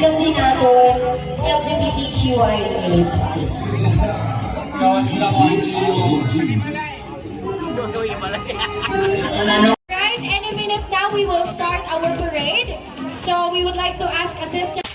kasi natin LGBTQIA+. Guys, any minute now we will start our parade. So we would like to ask assistant.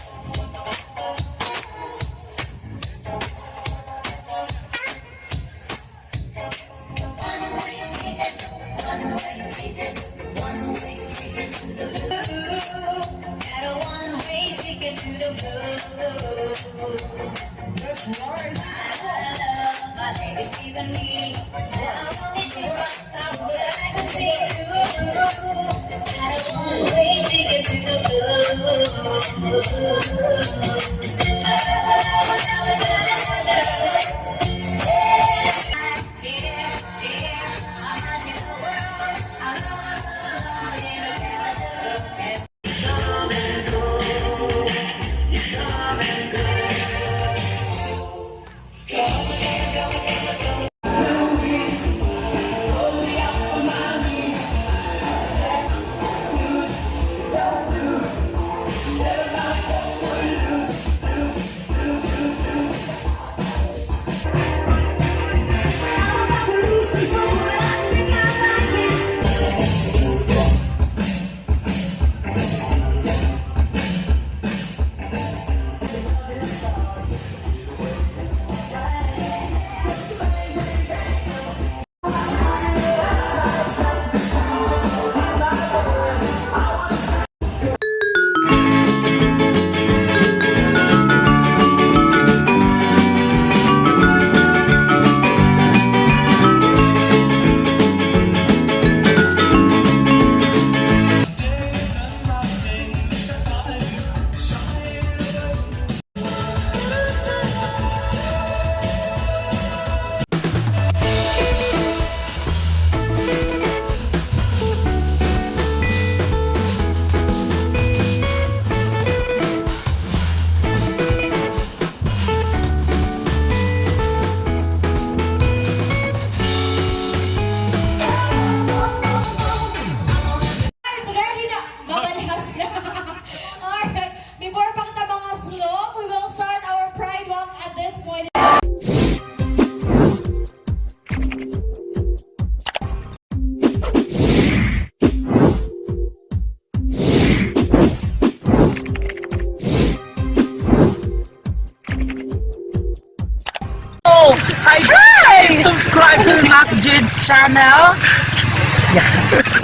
Hi guys! Subscribe to Mac Jids channel.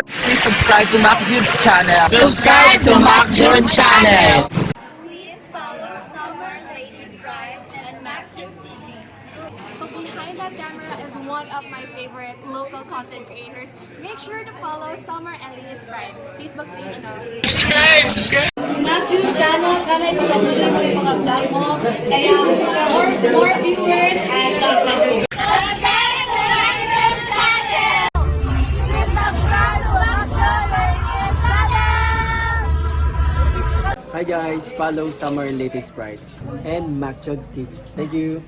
Please subscribe to Mac Jids channel. Subscribe to Mac Jids channel. Please follow Summer Ladies Pride and Mac Jids TV. So behind that camera is one of my favorite local content creators. Make sure to follow Summer and Ladies Pride Facebook page na. Subscribe! Mac Jids channel, sana ipapatuloy mo yung mga vlog mo. Kaya more viewers and God bless you. Hi guys, follow Summer Latest Pride and Macchod TV. Thank you.